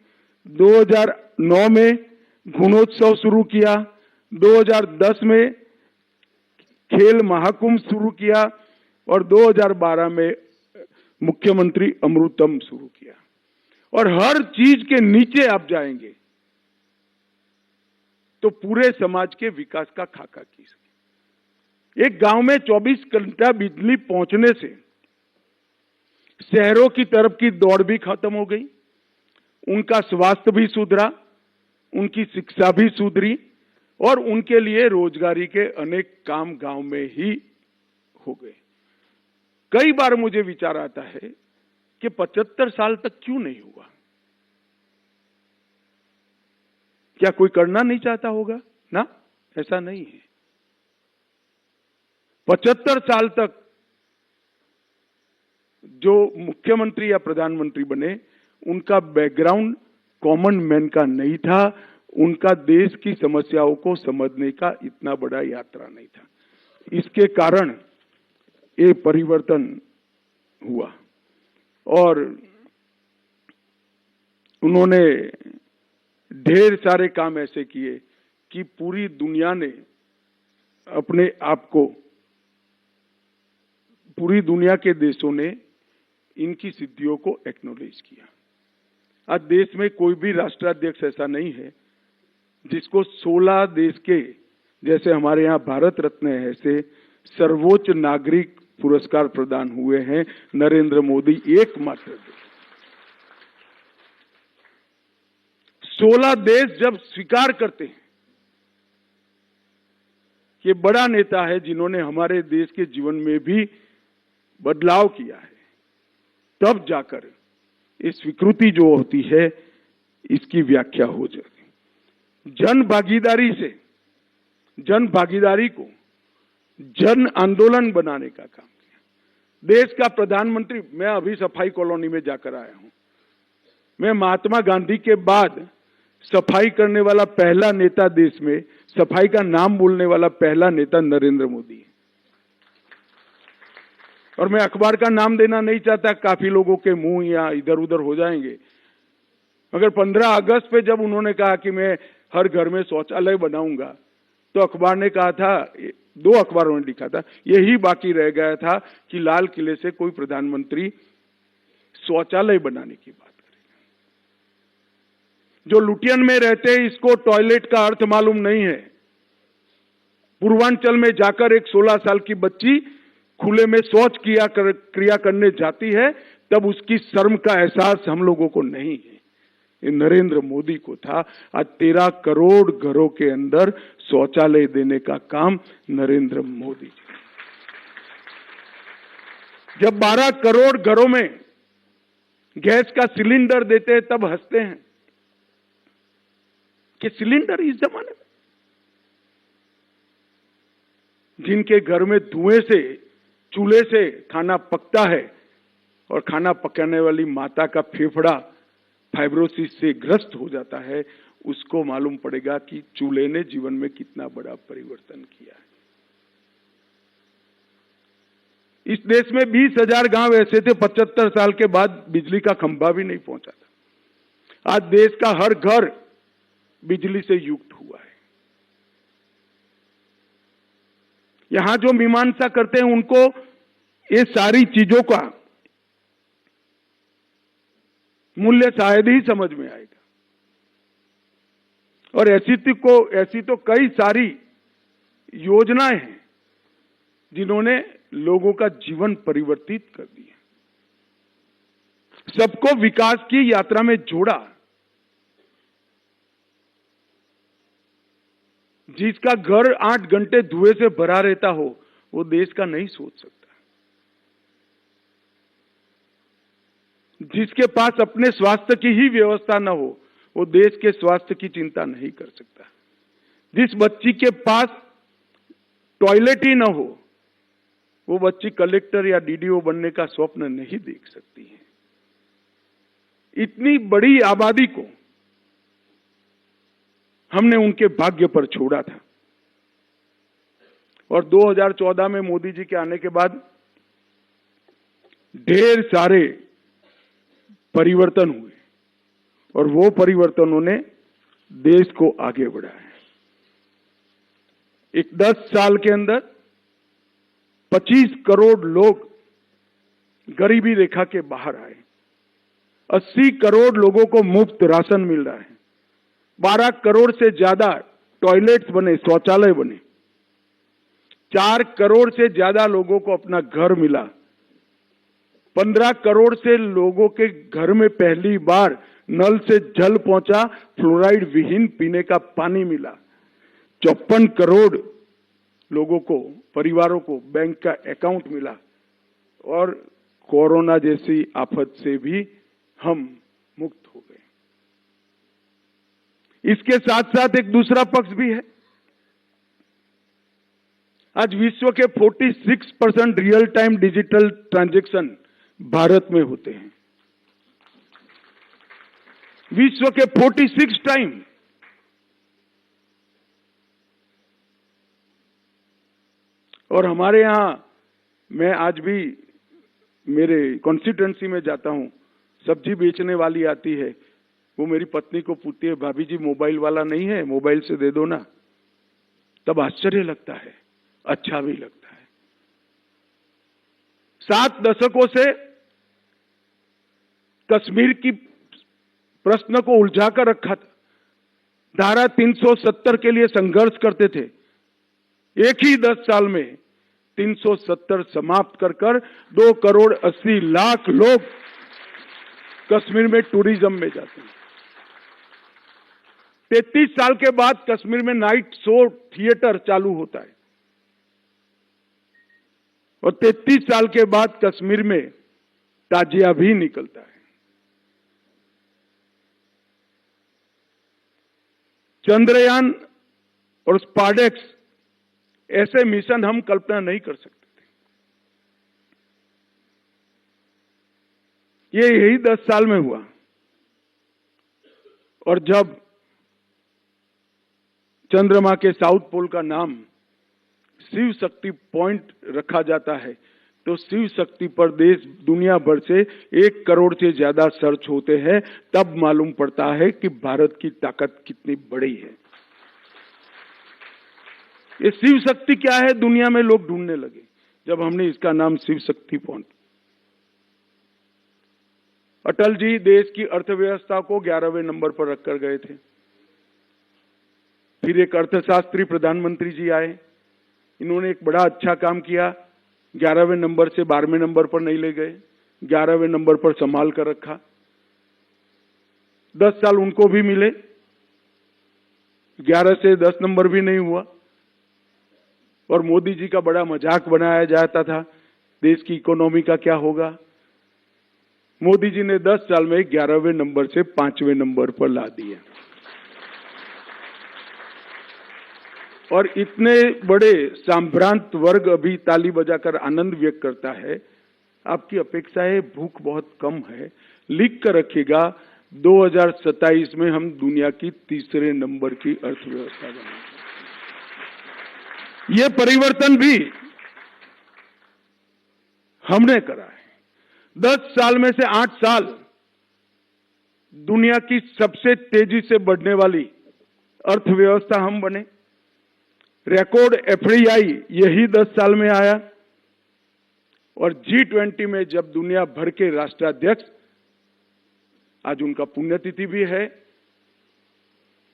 2009 में गुणोत्सव शुरू किया। 2010 में खेल महाकुंभ शुरू किया और 2012 में मुख्यमंत्री अमृतम शुरू किया। और हर चीज के नीचे आप जाएंगे तो पूरे समाज के विकास का खाका खींच। एक गांव में 24 घंटा बिजली पहुंचने से शहरों की तरफ की दौड़ भी खत्म हो गई, उनका स्वास्थ्य भी सुधरा, उनकी शिक्षा भी सुधरी और उनके लिए रोजगारी के अनेक काम गांव में ही हो गए। कई बार मुझे विचार आता है कि 75 साल तक क्यों नहीं हुआ। क्या कोई करना नहीं चाहता होगा? ना, ऐसा नहीं है। 75 साल तक जो मुख्यमंत्री या प्रधानमंत्री बने, उनका बैकग्राउंड कॉमन मैन का नहीं था, उनका देश की समस्याओं को समझने का इतना बड़ा यात्रा नहीं था। इसके कारण ये परिवर्तन हुआ और उन्होंने ढेर सारे काम ऐसे किए कि पूरी दुनिया ने अपने आप को, पूरी दुनिया के देशों ने इनकी सिद्धियों को एक्नॉलेज किया। आज देश में कोई भी राष्ट्राध्यक्ष ऐसा नहीं है जिसको 16 देश के, जैसे हमारे यहाँ भारत रत्न है, ऐसे सर्वोच्च नागरिक पुरस्कार प्रदान हुए हैं। नरेंद्र मोदी एकमात्र देश। 16 देश जब स्वीकार करते हैं कि बड़ा नेता है जिन्होंने हमारे देश के जीवन में भी बदलाव किया है, तब जाकर ये स्वीकृति जो होती है इसकी व्याख्या हो जाती। जन भागीदारी से, जन भागीदारी को जन आंदोलन बनाने का काम किया। देश का प्रधानमंत्री, मैं अभी सफाई कॉलोनी में जाकर आया हूं। मैं महात्मा गांधी के बाद सफाई करने वाला पहला नेता, देश में सफाई का नाम बोलने वाला पहला नेता नरेंद्र मोदी है। और मैं अखबार का नाम देना नहीं चाहता, काफी लोगों के मुंह या इधर उधर हो जाएंगे, मगर 15 अगस्त पे जब उन्होंने कहा कि मैं हर घर में शौचालय बनाऊंगा, तो अखबार ने कहा था, 2 अखबारों ने लिखा था, यही बाकी रह गया था कि लाल किले से कोई प्रधानमंत्री शौचालय बनाने की बात करेगा। जो लुटियन में रहते हैं, इसको टॉयलेट का अर्थ मालूम नहीं है। पूर्वांचल में जाकर एक 16 साल की बच्ची खुले में शौच क्रिया करने जाती है, तब उसकी शर्म का एहसास हम लोगों को नहीं है। ये नरेंद्र मोदी को था। आज 13 करोड़ घरों के अंदर शौचालय देने का काम नरेंद्र मोदी जी। जब 12 करोड़ घरों में गैस का सिलेंडर देते हैं, तब हंसते हैं कि सिलेंडर इस जमाने में। जिनके घर में धुएं से, चूल्हे से खाना पकता है और खाना पकाने वाली माता का फेफड़ा फाइब्रोसिस से ग्रस्त हो जाता है, उसको मालूम पड़ेगा कि चूल्हे ने जीवन में कितना बड़ा परिवर्तन किया है। इस देश में 20,000 गांव ऐसे थे 75 साल के बाद बिजली का खंभा भी नहीं पहुंचा था। आज देश का हर घर बिजली से युक्त हुआ है। यहां जो मीमांसा करते हैं उनको ये सारी चीजों का मूल्य शायद ही समझ में आएगा। और ऐसी तो कई सारी योजनाएं हैं जिन्होंने लोगों का जीवन परिवर्तित कर दिया, सबको विकास की यात्रा में जोड़ा। जिसका घर 8 घंटे धुएं से भरा रहता हो वो देश का नहीं सोच सकता। जिसके पास अपने स्वास्थ्य की ही व्यवस्था न हो वो देश के स्वास्थ्य की चिंता नहीं कर सकता। जिस बच्ची के पास टॉयलेट ही न हो वो बच्ची कलेक्टर या डीडीओ बनने का स्वप्न नहीं देख सकती है। इतनी बड़ी आबादी को हमने उनके भाग्य पर छोड़ा था। और 2014 में मोदी जी के आने के बाद ढेर सारे परिवर्तन हुए और वो परिवर्तनों ने देश को आगे बढ़ाया। एक 10 साल के अंदर 25 करोड़ लोग गरीबी रेखा के बाहर आए। 80 करोड़ लोगों को मुफ्त राशन मिल रहा है। 12 करोड़ से ज्यादा टॉयलेट्स बने, शौचालय बने। 4 करोड़ से ज्यादा लोगों को अपना घर मिला। 15 करोड़ से लोगों के घर में पहली बार नल से जल पहुंचा, फ्लोराइड विहीन पीने का पानी मिला। 54 करोड़ लोगों को, परिवारों को बैंक का अकाउंट मिला। और कोरोना जैसी आफत से भी हम मुक्त हो गए। इसके साथ साथ एक दूसरा पक्ष भी है। आज विश्व के 46% real time digital transaction Bharat में होते हैं। विश्व के 46 टाइम। और हमारे यहां, मैं आज भी मेरे कॉन्स्टिट्यूएंसी में जाता हूं, सब्जी बेचने वाली आती है, वो मेरी पत्नी को पूछती है, भाभी जी मोबाइल वाला नहीं है, मोबाइल से दे दो ना। तब आश्चर्य लगता है, अच्छा भी लगता है। 7 दशकों से कश्मीर की प्रश्न को उलझाकर रखा था। धारा 370 के लिए संघर्ष करते थे। एक ही 10 साल में 370 समाप्त कर 2 करोड़ 80 लाख लोग कश्मीर में टूरिज्म में जाते हैं। 33 साल के बाद कश्मीर में नाइट शो थिएटर चालू होता है। और 33 साल के बाद कश्मीर में ताजिया भी निकलता है। चंद्रयान और स्पार्डेक्स ऐसे मिशन हम कल्पना नहीं कर सकते थे। ये यही 10 साल में हुआ। और जब चंद्रमा के साउथ पोल का नाम शिव शक्ति पॉइंट रखा जाता है तो शिव शक्ति पर देश दुनिया भर से 1 करोड़ से ज्यादा सर्च होते हैं। तब मालूम पड़ता है कि भारत की ताकत कितनी बड़ी है। ये शिव शक्ति क्या है, दुनिया में लोग ढूंढने लगे जब हमने इसका नाम शिव शक्ति पॉइंट। अटल जी देश की अर्थव्यवस्था को 11वें नंबर पर रखकर गए थे। फिर एक अर्थशास्त्री प्रधानमंत्री जी आए, इन्होंने एक बड़ा अच्छा काम किया। 11वें नंबर से 12वें नंबर पर नहीं ले गए, 11वें नंबर पर संभाल कर रखा। 10 साल उनको भी मिले, 11 से 10 नंबर भी नहीं हुआ। और मोदी जी का बड़ा मजाक बनाया जाता था, देश की इकोनॉमी का क्या होगा। मोदी जी ने 10 साल में 11वें नंबर से 5वें नंबर पर ला दिया। और इतने बड़े सांभ्रांत वर्ग अभी ताली बजाकर आनंद व्यक्त करता है। आपकी अपेक्षा है, भूख बहुत कम है, लिख कर रखिएगा। 2027 में हम दुनिया की तीसरे नंबर की अर्थव्यवस्था बनेंगे। ये परिवर्तन भी हमने करा है। 10 साल में से 8 साल दुनिया की सबसे तेजी से बढ़ने वाली अर्थव्यवस्था हम बने। रिकॉर्ड एफडीआई यही 10 साल में आया। और G20 में जब दुनिया भर के राष्ट्राध्यक्ष, आज उनका पुण्यतिथि भी है,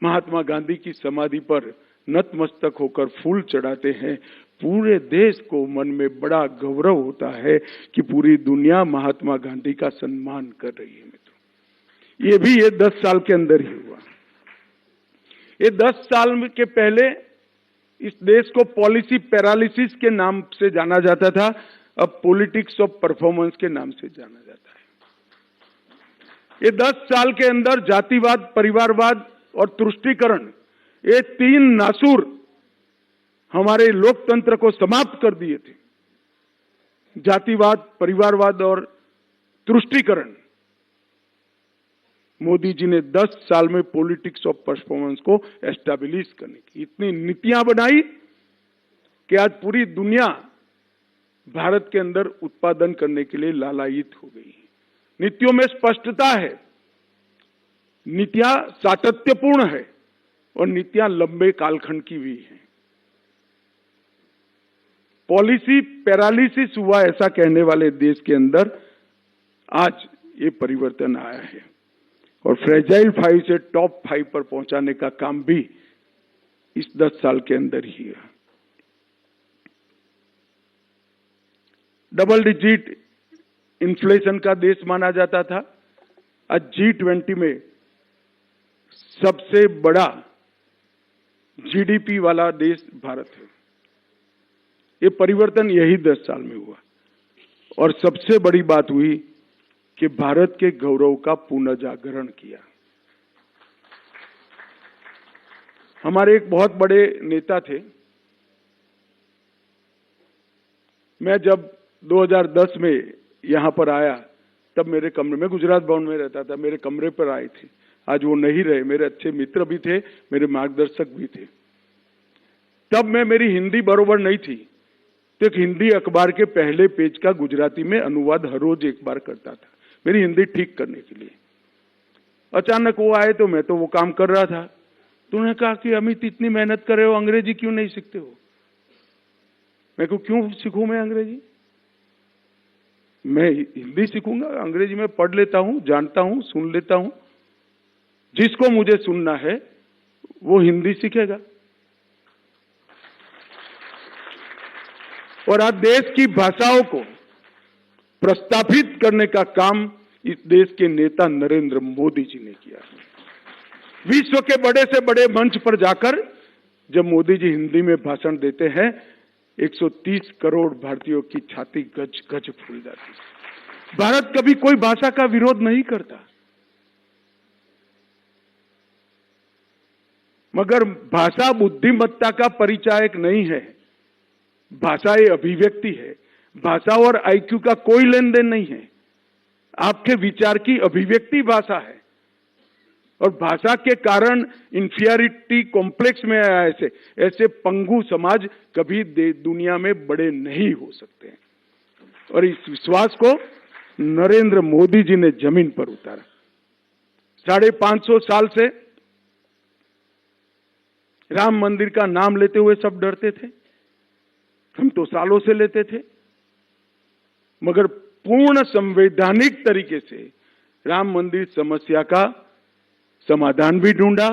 महात्मा गांधी की समाधि पर नतमस्तक होकर फूल चढ़ाते हैं, पूरे देश को मन में बड़ा गौरव होता है कि पूरी दुनिया महात्मा गांधी का सम्मान कर रही है। मित्रों, ये भी ये 10 साल के अंदर ही हुआ। ये 10 साल के पहले इस देश को पॉलिसी पैरालिसिस के नाम से जाना जाता था, अब पॉलिटिक्स ऑफ परफॉर्मेंस के नाम से जाना जाता है। ये 10 साल के अंदर जातिवाद, परिवारवाद और तुष्टीकरण, ये 3 नासूर हमारे लोकतंत्र को समाप्त कर दिए थे। जातिवाद, परिवारवाद और तुष्टीकरण। मोदी जी ने 10 साल में पॉलिटिक्स ऑफ परफॉर्मेंस को एस्टैब्लिश करने की इतनी नीतियां बनाई कि आज पूरी दुनिया भारत के अंदर उत्पादन करने के लिए लालायित हो गई है। नीतियों में स्पष्टता है, नीतियां सातत्यपूर्ण है और नीतियां लंबे कालखंड की भी है। पॉलिसी पैरालिसिस हुआ ऐसा कहने वाले देश के अंदर आज ये परिवर्तन आया है और फ्रेजाइल 5 से टॉप 5 पर पहुंचाने का काम भी इस 10 साल के अंदर ही है। डबल डिजिट इन्फ्लेशन का देश माना जाता था, आज G20 में सबसे बड़ा जीडीपी वाला देश भारत है। ये परिवर्तन यही 10 साल में हुआ और सबसे बड़ी बात हुई कि भारत के गौरव का पुनर्जागरण किया। हमारे एक बहुत बड़े नेता थे। मैं जब 2010 में यहां पर आया तब मेरे कमरे में, गुजरात भवन में रहता था, मेरे कमरे पर आए थे। आज वो नहीं रहे, मेरे अच्छे मित्र भी थे, मेरे मार्गदर्शक भी थे। तब मेरी हिंदी बरोबर नहीं थी, तो एक हिंदी अखबार के पहले पेज का गुजराती में अनुवाद हर रोज एक बार करता था, मेरी हिंदी ठीक करने के लिए। अचानक वो आए तो मैं तो वो काम कर रहा था। तो उन्होंने कहा कि अमित, इतनी मेहनत कर रहे हो, अंग्रेजी क्यों नहीं सीखते हो? मैं को क्यों सीखूं मैं अंग्रेजी? मैं हिंदी सीखूंगा, अंग्रेजी में पढ़ लेता हूं, जानता हूं, सुन लेता हूं। जिसको मुझे सुनना है वो हिंदी सीखेगा। और आज देश की भाषाओं को प्रस्तावित करने का काम इस देश के नेता नरेंद्र मोदी जी ने किया। विश्व के बड़े से बड़े मंच पर जाकर जब मोदी जी हिंदी में भाषण देते हैं, 130 करोड़ भारतीयों की छाती गज गज फूल जाती है। भारत कभी कोई भाषा का विरोध नहीं करता, मगर भाषा बुद्धिमत्ता का परिचायक नहीं है। भाषा ये अभिव्यक्ति है। भाषा और आईक्यू का कोई लेन देन नहीं है। आपके विचार की अभिव्यक्ति भाषा है और भाषा के कारण इंफीरियरिटी कॉम्प्लेक्स में आया ऐसे पंगु समाज कभी दुनिया में बड़े नहीं हो सकते हैं। और इस विश्वास को नरेंद्र मोदी जी ने जमीन पर उतारा। 550 साल से राम मंदिर का नाम लेते हुए सब डरते थे, हम तो सालों से लेते थे, मगर पूर्ण संवैधानिक तरीके से राम मंदिर समस्या का समाधान भी ढूंढा,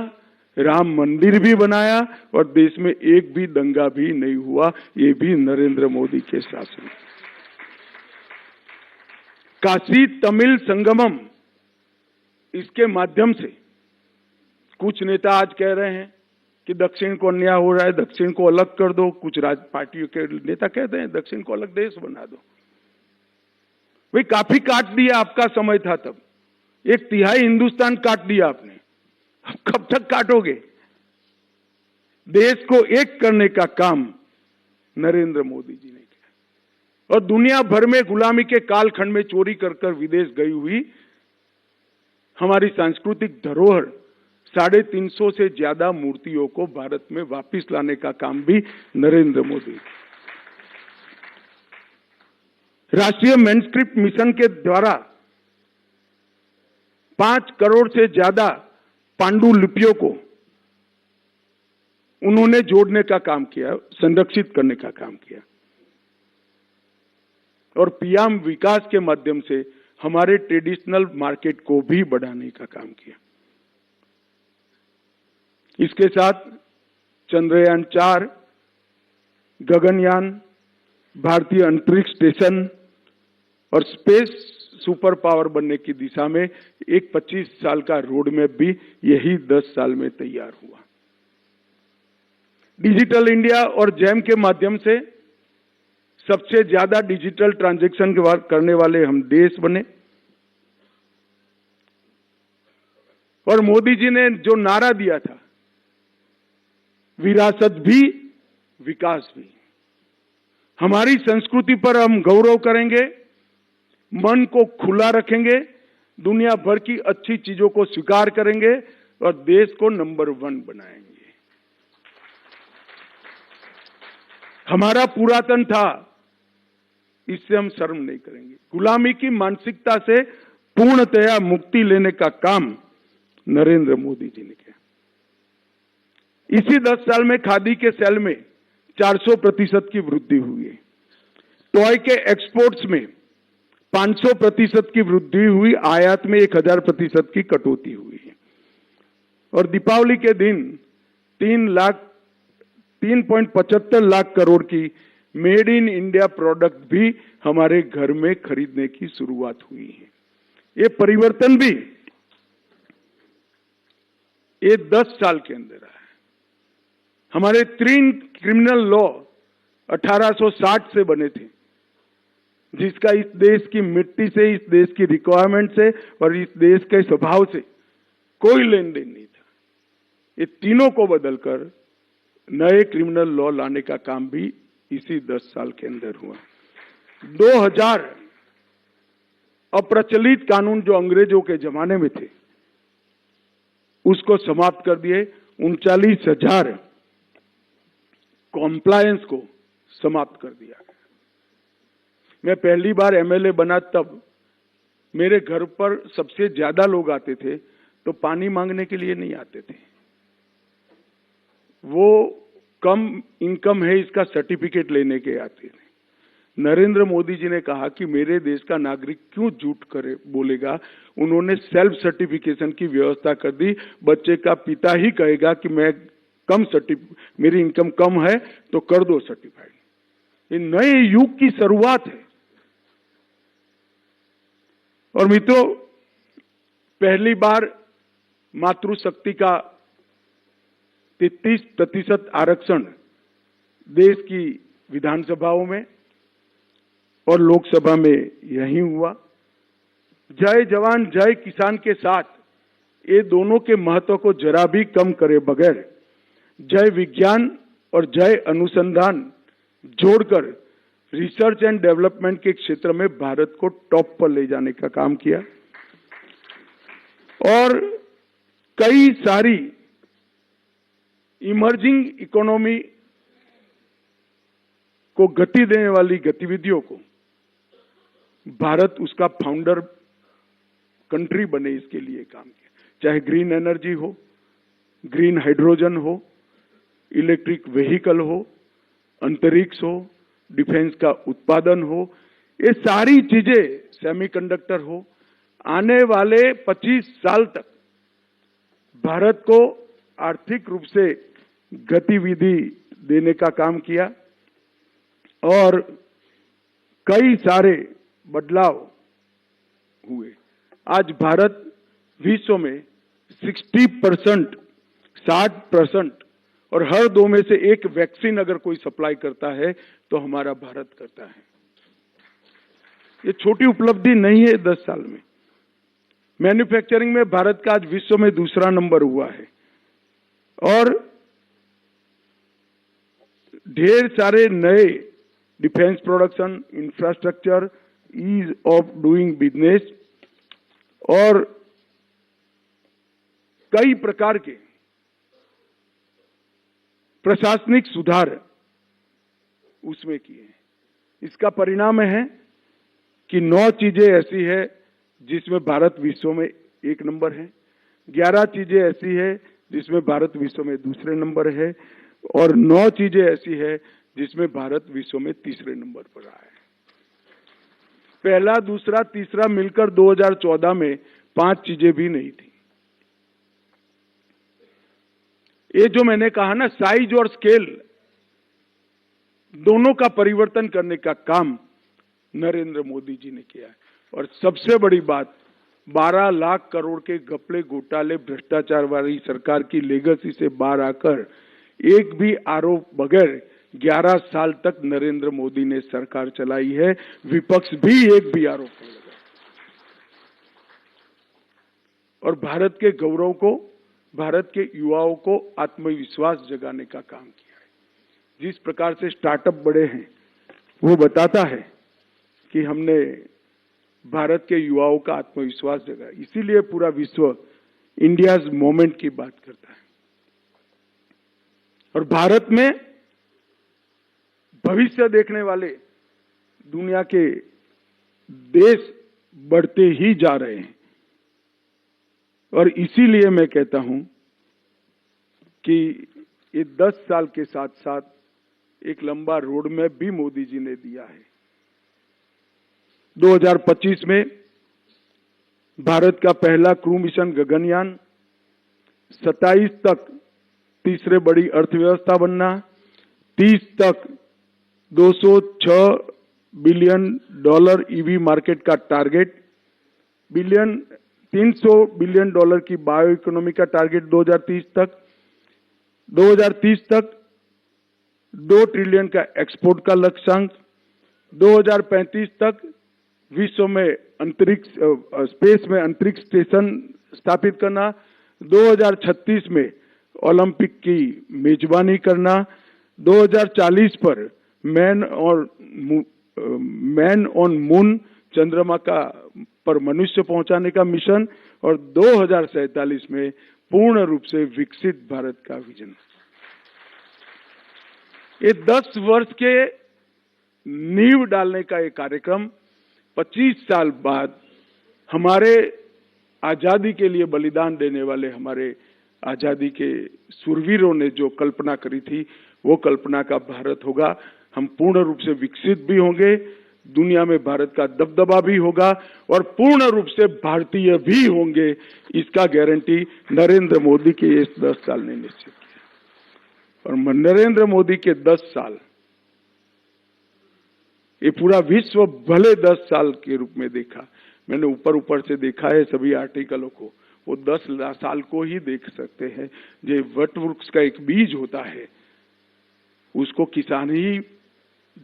राम मंदिर भी बनाया और देश में एक भी दंगा भी नहीं हुआ। ये भी नरेंद्र मोदी के शासन। काशी तमिल संगमम, इसके माध्यम से कुछ नेता आज कह रहे हैं कि दक्षिण को अन्याय हो रहा है, दक्षिण को अलग कर दो। कुछ पार्टियों के नेता कहते हैं दक्षिण को अलग देश बना दो। भाई काफी काट दिया, आपका समय था तब 1/3 हिंदुस्तान काट दिया आपने, अब कब तक काटोगे? देश को एक करने का काम नरेंद्र मोदी जी ने किया। और दुनिया भर में गुलामी के कालखंड में चोरी कर कर विदेश गई हुई हमारी सांस्कृतिक धरोहर 350 से ज्यादा मूर्तियों को भारत में वापस लाने का काम भी नरेंद्र मोदी। राष्ट्रीय मैनस्क्रिप्ट मिशन के द्वारा 5 करोड़ से ज्यादा पांडुलिपियों को उन्होंने जोड़ने का काम किया, संरक्षित करने का काम किया और पीएम विकास के माध्यम से हमारे ट्रेडिशनल मार्केट को भी बढ़ाने का काम किया। इसके साथ चंद्रयान 4, गगनयान, भारतीय अंतरिक्ष स्टेशन और स्पेस सुपर पावर बनने की दिशा में एक 25 साल का रोड मैप भी यही 10 साल में तैयार हुआ। डिजिटल इंडिया और जैम के माध्यम से सबसे ज्यादा डिजिटल ट्रांजैक्शन करने वाले हम देश बने और मोदी जी ने जो नारा दिया था, विरासत भी विकास भी, हमारी संस्कृति पर हम गौरव करेंगे, मन को खुला रखेंगे, दुनिया भर की अच्छी चीजों को स्वीकार करेंगे और देश को नंबर 1 बनाएंगे। हमारा पुरातन था, इससे हम शर्म नहीं करेंगे। गुलामी की मानसिकता से पूर्णतया मुक्ति लेने का काम नरेंद्र मोदी जी ने किया। इसी 10 साल में खादी के सेल में 400% की वृद्धि हुई है। टॉय के एक्सपोर्ट्स में 500% की वृद्धि हुई, आयात में 1000% की कटौती हुई है। और दीपावली के दिन 3.75 लाख करोड़ की मेड इन इंडिया प्रोडक्ट भी हमारे घर में खरीदने की शुरुआत हुई है। ये परिवर्तन भी ये 10 साल के अंदर आया है। हमारे 3 क्रिमिनल लॉ 1860 से बने थे, जिसका इस देश की मिट्टी से, इस देश की रिक्वायरमेंट से और इस देश के स्वभाव से कोई लेन देन नहीं था। ये तीनों को बदलकर नए क्रिमिनल लॉ लाने का काम भी इसी 10 साल के अंदर हुआ। 2000 अप्रचलित कानून जो अंग्रेजों के जमाने में थे, उसको समाप्त कर दिए। 39,000 कॉम्प्लायंस को समाप्त कर दिया। मैं पहली बार एमएलए बना तब मेरे घर पर सबसे ज्यादा लोग आते थे तो पानी मांगने के लिए नहीं आते थे, वो कम इनकम है इसका सर्टिफिकेट लेने के आते थे। नरेंद्र मोदी जी ने कहा कि मेरे देश का नागरिक क्यों झूठ करे बोलेगा, उन्होंने सेल्फ सर्टिफिकेशन की व्यवस्था कर दी। बच्चे का पिता ही कहेगा कि मैं मेरी इनकम कम है तो कर दो सर्टिफाइड। ये नए युग की शुरुआत है। और मित्रों, पहली बार मातृशक्ति का 33% आरक्षण देश की विधानसभाओं में और लोकसभा में यही हुआ। जय जवान जय किसान के साथ ये दोनों के महत्व को जरा भी कम करे बगैर जय विज्ञान और जय अनुसंधान जोड़कर रिसर्च एंड डेवलपमेंट के क्षेत्र में भारत को टॉप पर ले जाने का काम किया और कई सारी इमर्जिंग इकोनॉमी को गति देने वाली गतिविधियों को भारत उसका फाउंडर कंट्री बने, इसके लिए काम किया। चाहे ग्रीन एनर्जी हो, ग्रीन हाइड्रोजन हो, इलेक्ट्रिक व्हीकल हो, अंतरिक्ष हो, डिफेंस का उत्पादन हो, ये सारी चीजें, सेमीकंडक्टर हो, आने वाले 25 साल तक भारत को आर्थिक रूप से गतिविधि देने का काम किया और कई सारे बदलाव हुए। आज भारत विश्व में 60%, 60% और हर 2 में से 1 वैक्सीन अगर कोई सप्लाई करता है तो हमारा भारत करता है। ये छोटी उपलब्धि नहीं है 10 साल में। मैन्युफैक्चरिंग में भारत का आज विश्व में दूसरा नंबर हुआ है और ढेर सारे नए defence production, infrastructure, ease of doing business और कई प्रकार के प्रशासनिक सुधार उसमें किए। इसका परिणाम है कि 9 चीजें ऐसी है जिसमें भारत विश्व में 1 नंबर है, 11 चीजें ऐसी है जिसमें भारत विश्व में दूसरे नंबर है, और 9 चीजें ऐसी है जिसमें भारत विश्व में तीसरे नंबर पर आया है। पहला, दूसरा, तीसरा मिलकर 2014 में 5 चीजें भी नहीं थी। ये जो मैंने कहा ना, साइज और स्केल दोनों का परिवर्तन करने का काम नरेंद्र मोदी जी ने किया है। और सबसे बड़ी बात, 12 लाख करोड़ के घपले, घोटाले, भ्रष्टाचार वाली सरकार की लेगेसी से बाहर आकर एक भी आरोप बगैर 11 साल तक नरेंद्र मोदी ने सरकार चलाई है। विपक्ष भी एक भी आरोप नहीं लगा, और भारत के गौरव को, भारत के युवाओं को आत्मविश्वास जगाने का काम किया है। जिस प्रकार से स्टार्टअप बढ़े हैं, वो बताता है कि हमने भारत के युवाओं का आत्मविश्वास जगा। इसीलिए पूरा विश्व इंडियाज मोमेंट की बात करता है। और भारत में भविष्य देखने वाले दुनिया के देश बढ़ते ही जा रहे हैं। और इसीलिए मैं कहता हूं कि ये 10 साल के साथ साथ एक लंबा रोड मैप भी मोदी जी ने दिया है। 2025 में भारत का पहला क्रू मिशन गगनयान, 27 तक तीसरे बड़ी अर्थव्यवस्था बनना, 30 तक $206 बिलियन ईवी मार्केट का टारगेट, $300 बिलियन की बायो इकोनॉमी का टारगेट 2030 तक, 2030 तक 2 ट्रिलियन का एक्सपोर्ट का लक्ष्यांक, 2035 तक विश्व में अंतरिक्ष स्पेस में अंतरिक्ष स्टेशन स्थापित करना, 2036 में ओलंपिक की मेजबानी करना, 2040 पर मैन ऑन मून, चंद्रमा का पर मनुष्य पहुंचाने का मिशन, और 2047 में पूर्ण रूप से विकसित भारत का विजन। ये 10 वर्ष के नींव डालने का एक कार्यक्रम 25 साल बाद हमारे आजादी के लिए बलिदान देने वाले हमारे आजादी के शूरवीरों ने जो कल्पना करी थी, वो कल्पना का भारत होगा। हम पूर्ण रूप से विकसित भी होंगे, दुनिया में भारत का दबदबा भी होगा, और पूर्ण रूप से भारतीय भी होंगे। इसका गारंटी नरेंद्र मोदी के इस 10 साल ने निश्चित किया। और नरेंद्र मोदी के 10 साल, ये पूरा विश्व भले 10 साल के रूप में देखा, मैंने ऊपर ऊपर से देखा है सभी आर्टिकलों को, वो 10 साल को ही देख सकते हैं। जो वट वृक्ष का एक बीज होता है, उसको किसान ही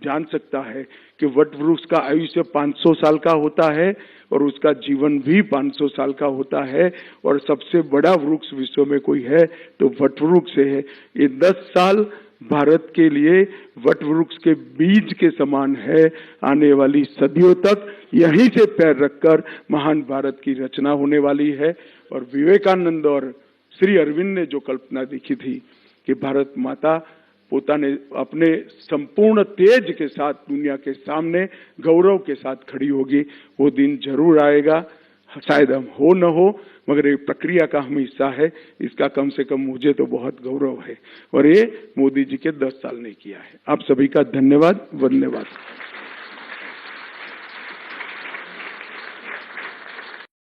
जान सकता है कि वट वृक्ष का आयुष्य 500 साल का होता है, और उसका जीवन भी 500 साल का होता है। और सबसे बड़ा वृक्ष विश्व में कोई है तो वट वृक्ष है। ये 10 साल भारत के लिए वट वृक्ष के बीज के समान है। आने वाली सदियों तक यहीं से पैर रखकर महान भारत की रचना होने वाली है। और विवेकानंद और श्री अरविंद ने जो कल्पना देखी थी कि भारत माता पोताने अपने संपूर्ण तेज के साथ दुनिया के सामने गौरव के साथ खड़ी होगी, वो दिन जरूर आएगा। शायद हम हो न हो, मगर ये प्रक्रिया का हम हिस्सा है। इसका कम से कम मुझे तो बहुत गौरव है, और ये मोदी जी के 10 साल ने किया है। आप सभी का धन्यवाद, वंदे मातरम।